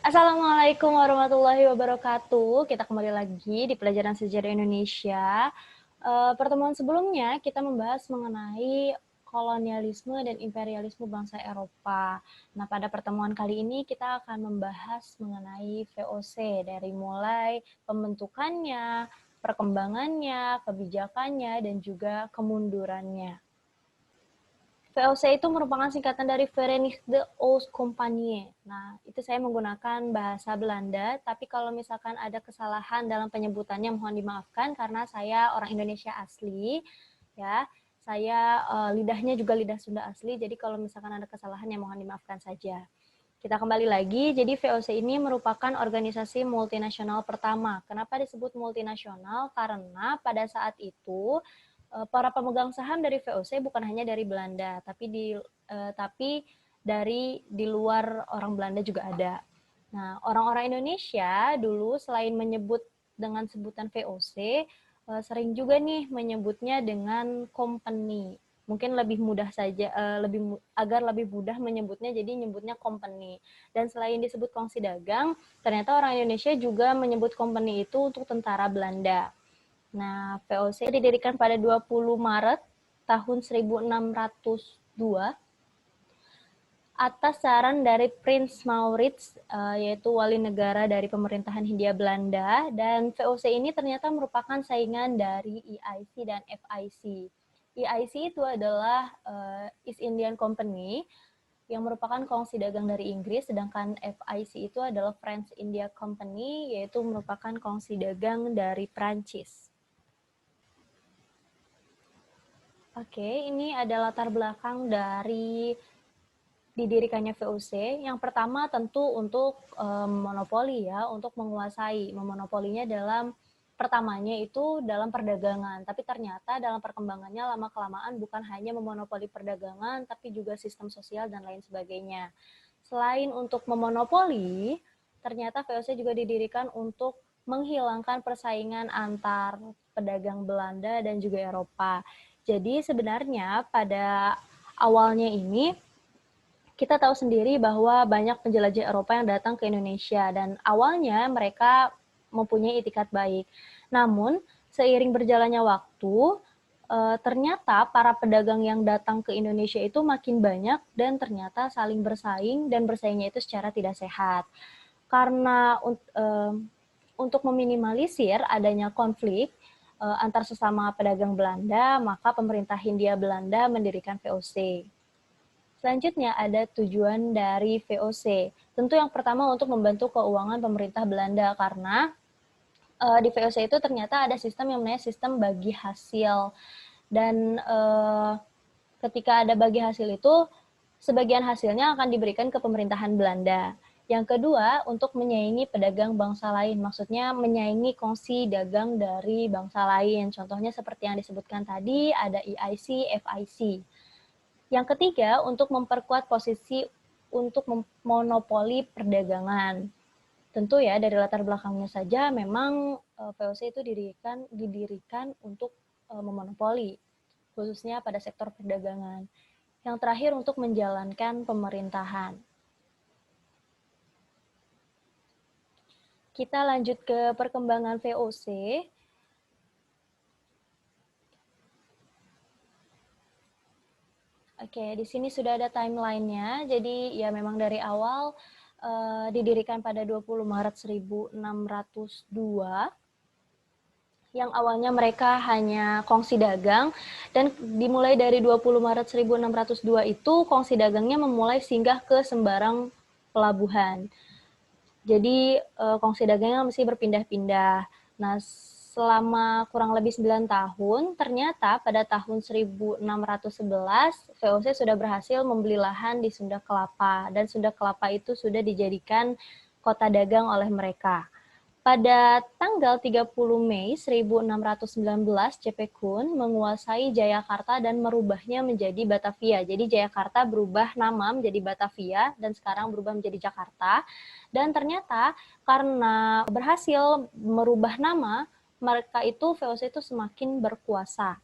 Assalamualaikum warahmatullahi wabarakatuh. Kita kembali lagi di pelajaran sejarah Indonesia. Pertemuan sebelumnya kita membahas mengenai kolonialisme dan imperialisme bangsa Eropa. Nah, pada pertemuan kali ini kita akan membahas mengenai VOC dari mulai pembentukannya, perkembangannya, kebijakannya, dan juga kemundurannya. VOC itu merupakan singkatan dari Verenigde Oost-Compagnie. Nah, itu saya menggunakan bahasa Belanda, tapi kalau misalkan ada kesalahan dalam penyebutannya mohon dimaafkan karena saya orang Indonesia asli, ya. Saya lidahnya juga lidah Sunda asli, jadi kalau misalkan ada kesalahan ya mohon dimaafkan saja. Kita kembali lagi, jadi VOC ini merupakan organisasi multinasional pertama. Kenapa disebut multinasional? Karena pada saat itu para pemegang saham dari VOC bukan hanya dari Belanda, tapi dari di luar orang Belanda juga ada. Nah, orang-orang Indonesia dulu selain menyebut dengan sebutan VOC, sering juga nih menyebutnya dengan company. Mungkin lebih mudah saja, agar lebih mudah menyebutnya, jadi nyebutnya company. Dan selain disebut kongsi dagang, ternyata orang Indonesia juga menyebut company itu untuk tentara Belanda. Nah, VOC didirikan pada 20 Maret tahun 1602 atas saran dari Prince Maurits, yaitu wali negara dari pemerintahan Hindia Belanda, dan VOC ini ternyata merupakan saingan dari EIC dan FIC. EIC itu adalah East Indian Company, yang merupakan kongsi dagang dari Inggris, sedangkan FIC itu adalah French India Company, yaitu merupakan kongsi dagang dari Prancis. Oke, ini ada latar belakang dari didirikannya VOC. Yang pertama tentu untuk monopoli ya, untuk menguasai. Memonopolinya dalam pertamanya itu dalam perdagangan, tapi ternyata dalam perkembangannya lama-kelamaan bukan hanya memonopoli perdagangan, tapi juga sistem sosial dan lain sebagainya. Selain untuk memonopoli, ternyata VOC juga didirikan untuk menghilangkan persaingan antar pedagang Belanda dan juga Eropa. Jadi sebenarnya pada awalnya ini kita tahu sendiri bahwa banyak penjelajah Eropa yang datang ke Indonesia dan awalnya mereka mempunyai itikat baik. Namun seiring berjalannya waktu, ternyata para pedagang yang datang ke Indonesia itu makin banyak dan ternyata saling bersaing dan bersaingnya itu secara tidak sehat. Karena untuk meminimalisir adanya konflik antar sesama pedagang Belanda, maka pemerintah Hindia Belanda mendirikan VOC. Selanjutnya ada tujuan dari VOC. Tentu yang pertama untuk membantu keuangan pemerintah Belanda karena di VOC itu ternyata ada sistem yang namanya sistem bagi hasil. Dan ketika ada bagi hasil itu, sebagian hasilnya akan diberikan ke pemerintahan Belanda. Yang kedua, untuk menyaingi pedagang bangsa lain, maksudnya menyaingi kongsi dagang dari bangsa lain. Contohnya seperti yang disebutkan tadi, ada EIC, FIC. Yang ketiga, untuk memperkuat posisi untuk monopoli perdagangan. Tentu ya, dari latar belakangnya saja memang VOC itu didirikan untuk memonopoli, khususnya pada sektor perdagangan. Yang terakhir, untuk menjalankan pemerintahan. Kita lanjut ke perkembangan VOC. Oke, di sini sudah ada timeline-nya. Jadi ya memang dari awal didirikan pada 20 Maret 1602. Yang awalnya mereka hanya kongsi dagang, dan dimulai dari 20 Maret 1602 itu kongsi dagangnya memulai singgah ke sembarang pelabuhan. Jadi kongsi dagangnya mesti berpindah-pindah. Nah, selama kurang lebih 9 tahun, ternyata pada tahun 1611 VOC sudah berhasil membeli lahan di Sunda Kelapa, dan Sunda Kelapa itu sudah dijadikan kota dagang oleh mereka. Pada tanggal 30 Mei 1619, C.P. Kun menguasai Jayakarta dan merubahnya menjadi Batavia. Jadi Jayakarta berubah nama menjadi Batavia dan sekarang berubah menjadi Jakarta. Dan ternyata karena berhasil merubah nama, mereka itu VOC itu semakin berkuasa.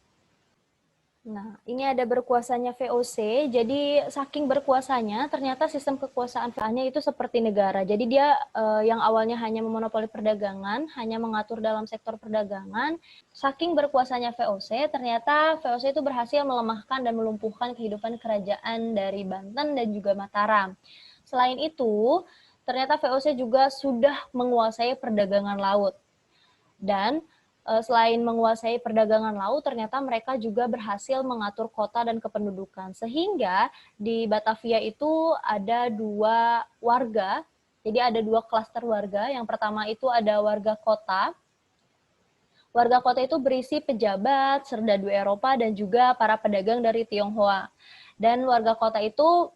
Nah, ini ada berkuasanya VOC. Jadi saking berkuasanya, ternyata sistem kekuasaan VOC-nya itu seperti negara. Jadi dia yang awalnya hanya memonopoli perdagangan, hanya mengatur dalam sektor perdagangan. Saking berkuasanya VOC, ternyata VOC itu berhasil melemahkan dan melumpuhkan kehidupan kerajaan dari Banten dan juga Mataram. Selain itu, ternyata VOC juga sudah menguasai perdagangan laut. Dan selain menguasai perdagangan laut, ternyata mereka juga berhasil mengatur kota dan kependudukan. Sehingga di Batavia itu ada dua warga, jadi ada dua klaster warga. Yang pertama itu ada warga kota. Warga kota itu berisi pejabat, serdadu Eropa, dan juga para pedagang dari Tionghoa. Dan warga kota itu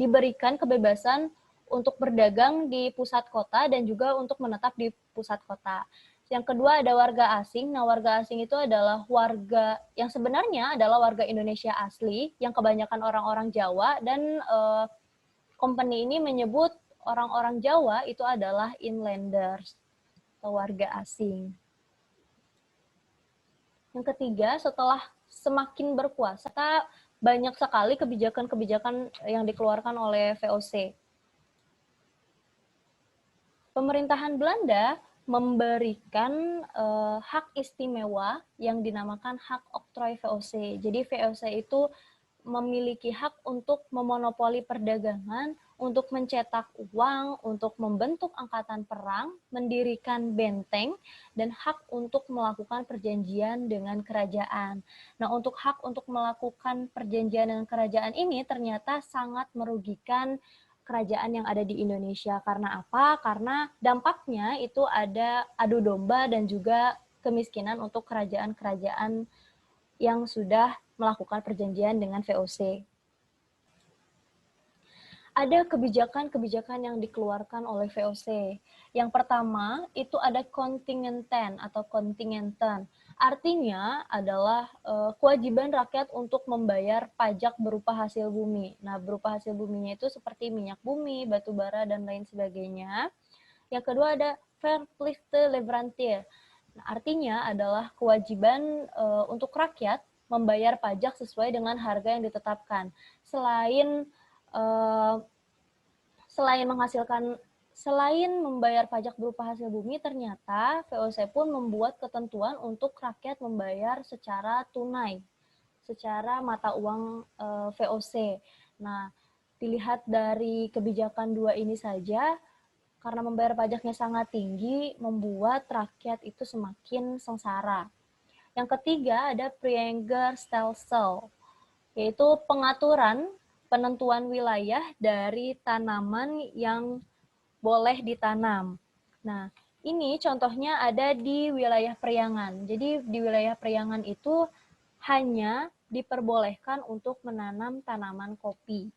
diberikan kebebasan untuk berdagang di pusat kota dan juga untuk menetap di pusat kota. Yang kedua ada warga asing. Nah, warga asing itu adalah warga yang sebenarnya adalah warga Indonesia asli, yang kebanyakan orang-orang Jawa, dan company ini menyebut orang-orang Jawa itu adalah inlanders, atau warga asing. Yang ketiga, setelah semakin berkuasa, banyak sekali kebijakan-kebijakan yang dikeluarkan oleh VOC. Pemerintahan Belanda memberikan hak istimewa yang dinamakan hak oktrooi VOC. Jadi VOC itu memiliki hak untuk memonopoli perdagangan, untuk mencetak uang, untuk membentuk angkatan perang, mendirikan benteng, dan hak untuk melakukan perjanjian dengan kerajaan. Nah, untuk hak untuk melakukan perjanjian dengan kerajaan ini ternyata sangat merugikan kerajaan yang ada di Indonesia. Karena apa? Karena dampaknya itu ada adu domba dan juga kemiskinan untuk kerajaan-kerajaan yang sudah melakukan perjanjian dengan VOC. Ada kebijakan-kebijakan yang dikeluarkan oleh VOC. Yang pertama, itu ada kontingenten atau kontingenten. Artinya adalah kewajiban rakyat untuk membayar pajak berupa hasil bumi. Nah, berupa hasil buminya itu seperti minyak bumi, batu bara, dan lain sebagainya. Yang kedua ada verplichte leverantie. Nah, artinya adalah kewajiban untuk rakyat membayar pajak sesuai dengan harga yang ditetapkan. Selain membayar pajak berupa hasil bumi, ternyata VOC pun membuat ketentuan untuk rakyat membayar secara tunai, secara mata uang VOC. Nah, dilihat dari kebijakan dua ini saja, karena membayar pajaknya sangat tinggi, membuat rakyat itu semakin sengsara. Yang ketiga ada Priëngerstelsel, yaitu pengaturan penentuan wilayah dari tanaman yang boleh ditanam. Nah, ini contohnya ada di wilayah Priangan. Jadi di wilayah Priangan itu hanya diperbolehkan untuk menanam tanaman kopi.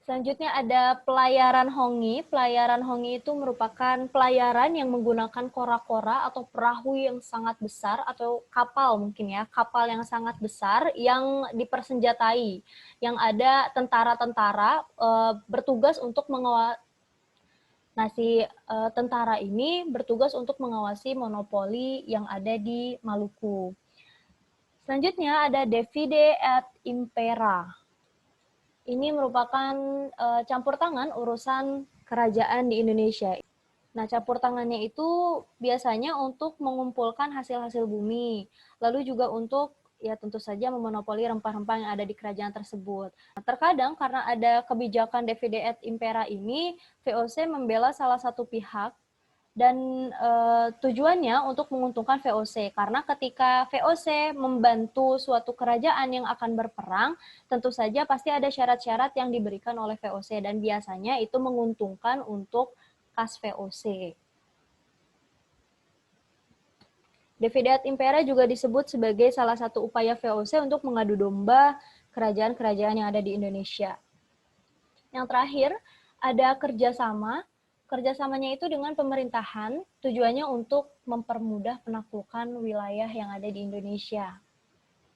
Selanjutnya ada pelayaran hongi. Pelayaran hongi itu merupakan pelayaran yang menggunakan kora-kora atau perahu yang sangat besar, atau kapal mungkin ya, kapal yang sangat besar yang dipersenjatai, yang ada tentara-tentara bertugas untuk mengawasi. Nah, tentara ini bertugas untuk mengawasi monopoli yang ada di Maluku. Selanjutnya ada Divide et Impera. Ini merupakan campur tangan urusan kerajaan di Indonesia. Nah, campur tangannya itu biasanya untuk mengumpulkan hasil-hasil bumi, lalu juga untuk ya tentu saja memonopoli rempah-rempah yang ada di kerajaan tersebut. Nah, terkadang karena ada kebijakan Divide et Impera ini, VOC membela salah satu pihak dan tujuannya untuk menguntungkan VOC, karena ketika VOC membantu suatu kerajaan yang akan berperang, tentu saja pasti ada syarat-syarat yang diberikan oleh VOC dan biasanya itu menguntungkan untuk kas VOC. Divide et Impera juga disebut sebagai salah satu upaya VOC untuk mengadu domba kerajaan-kerajaan yang ada di Indonesia. Yang terakhir, ada kerjasama. Kerjasamanya itu dengan pemerintahan, tujuannya untuk mempermudah penaklukan wilayah yang ada di Indonesia.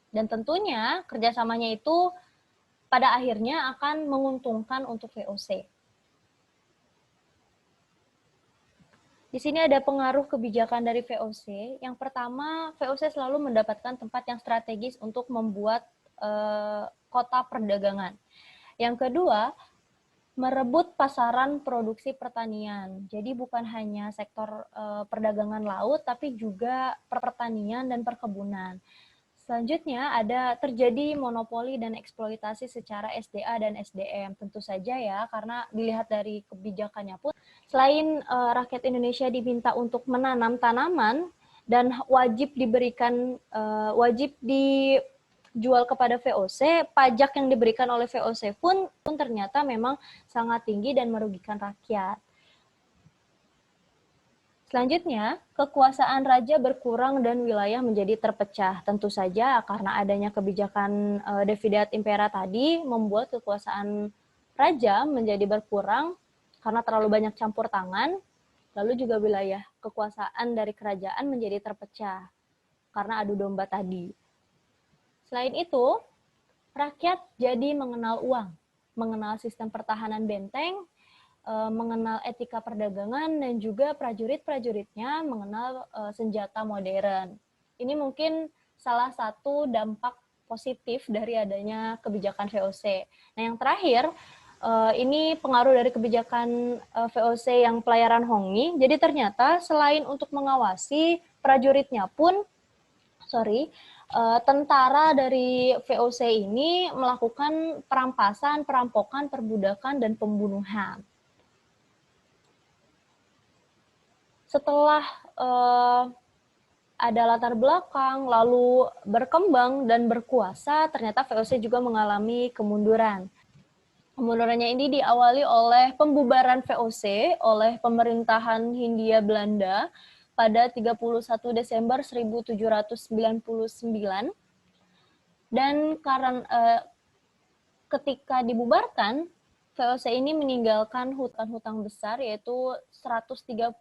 Dan tentunya kerjasamanya itu pada akhirnya akan menguntungkan untuk VOC. Di sini ada pengaruh kebijakan dari VOC. Yang pertama, VOC selalu mendapatkan tempat yang strategis untuk membuat kota perdagangan. Yang kedua, merebut pasaran produksi pertanian. Jadi bukan hanya sektor perdagangan laut, tapi juga pertanian dan perkebunan. Selanjutnya ada terjadi monopoli dan eksploitasi secara SDA dan SDM. Tentu saja ya, karena dilihat dari kebijakannya pun, selain rakyat Indonesia diminta untuk menanam tanaman dan wajib dijual kepada VOC, pajak yang diberikan oleh VOC pun ternyata memang sangat tinggi dan merugikan rakyat. Selanjutnya, kekuasaan raja berkurang dan wilayah menjadi terpecah. Tentu saja karena adanya kebijakan Devidat Impera tadi membuat kekuasaan raja menjadi berkurang karena terlalu banyak campur tangan, lalu juga wilayah kekuasaan dari kerajaan menjadi terpecah karena adu domba tadi. Selain itu, rakyat jadi mengenal uang, mengenal sistem pertahanan benteng, mengenal etika perdagangan, dan juga prajurit-prajuritnya mengenal senjata modern. Ini mungkin salah satu dampak positif dari adanya kebijakan VOC. Nah, yang terakhir, ini pengaruh dari kebijakan VOC yang pelayaran Hongmi. Jadi ternyata selain untuk mengawasi, prajuritnya pun, tentara dari VOC ini melakukan perampasan, perampokan, perbudakan, dan pembunuhan. Setelah ada latar belakang, lalu berkembang dan berkuasa, ternyata VOC juga mengalami kemunduran. Kemundurannya ini diawali oleh pembubaran VOC oleh pemerintahan Hindia Belanda pada 31 Desember 1799. Dan karena ketika dibubarkan, VOC ini meninggalkan hutang-hutang besar yaitu 136,7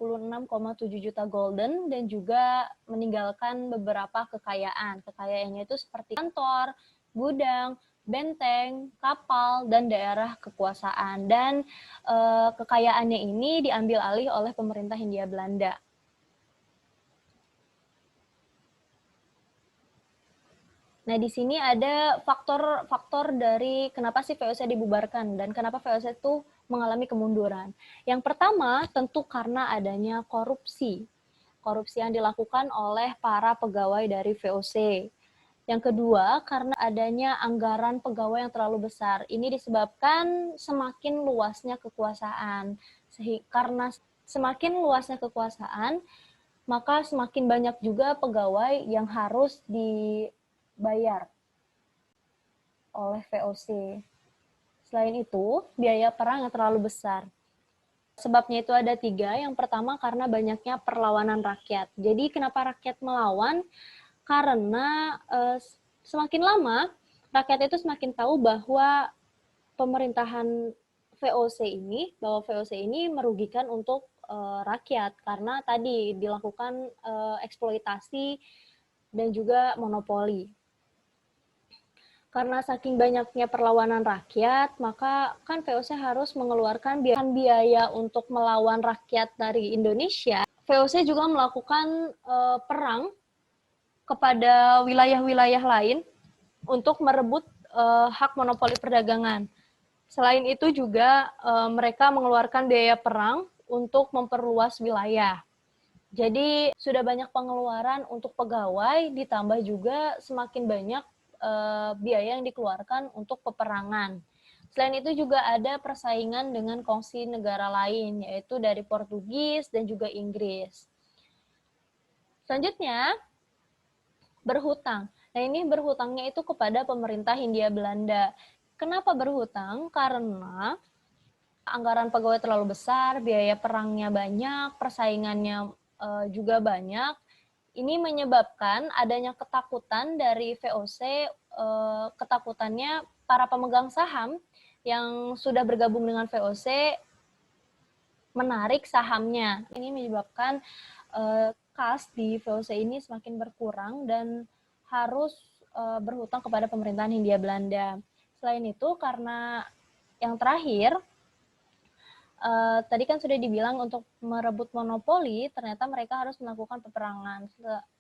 juta golden dan juga meninggalkan beberapa kekayaan. Kekayaannya itu seperti kantor, gudang, benteng, kapal, dan daerah kekuasaan. Dan kekayaannya ini diambil alih oleh pemerintah Hindia Belanda. Nah, di sini ada faktor-faktor dari kenapa sih VOC dibubarkan dan kenapa VOC itu mengalami kemunduran. Yang pertama, tentu karena adanya korupsi. Korupsi yang dilakukan oleh para pegawai dari VOC. Yang kedua, karena adanya anggaran pegawai yang terlalu besar. Ini disebabkan semakin luasnya kekuasaan. Karena semakin luasnya kekuasaan, maka semakin banyak juga pegawai yang harus dibayar oleh VOC. Selain itu, biaya perang yang terlalu besar. Sebabnya itu ada 3. Yang pertama karena banyaknya perlawanan rakyat. Jadi kenapa rakyat melawan? Karena semakin lama rakyat itu semakin tahu bahwa pemerintahan VOC ini merugikan untuk rakyat karena tadi dilakukan eksploitasi dan juga monopoli. Karena saking banyaknya perlawanan rakyat, maka kan VOC harus mengeluarkan biaya untuk melawan rakyat dari Indonesia. VOC juga melakukan perang kepada wilayah-wilayah lain untuk merebut hak monopoli perdagangan. Selain itu juga mereka mengeluarkan biaya perang untuk memperluas wilayah. Jadi sudah banyak pengeluaran untuk pegawai, ditambah juga semakin banyak biaya yang dikeluarkan untuk peperangan. Selain itu juga ada persaingan dengan kongsi negara lain, yaitu dari Portugis dan juga Inggris. Selanjutnya, berhutang. Nah, ini berhutangnya itu kepada pemerintah Hindia Belanda. Kenapa berhutang? Karena anggaran pegawai terlalu besar, biaya perangnya banyak, persaingannya juga banyak. Ini menyebabkan adanya ketakutan dari VOC, ketakutannya para pemegang saham yang sudah bergabung dengan VOC menarik sahamnya. Ini menyebabkan kas di VOC ini semakin berkurang dan harus berhutang kepada pemerintahan Hindia Belanda. Selain itu, karena yang terakhir, tadi kan sudah dibilang untuk merebut monopoli, ternyata mereka harus melakukan peperangan.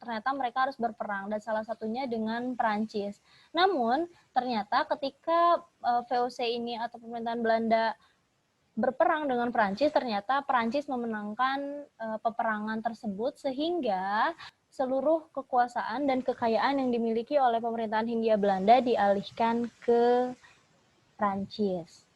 Ternyata mereka harus berperang, dan salah satunya dengan Perancis. Namun, ternyata ketika VOC ini atau pemerintahan Belanda berperang dengan Perancis, ternyata Perancis memenangkan peperangan tersebut, sehingga seluruh kekuasaan dan kekayaan yang dimiliki oleh pemerintahan Hindia Belanda dialihkan ke Perancis.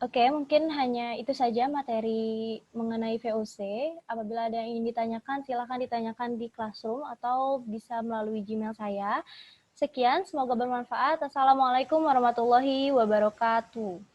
Oke, mungkin hanya itu saja materi mengenai VOC. Apabila ada yang ingin ditanyakan, silakan ditanyakan di Classroom atau bisa melalui Gmail saya. Sekian, semoga bermanfaat. Assalamualaikum warahmatullahi wabarakatuh.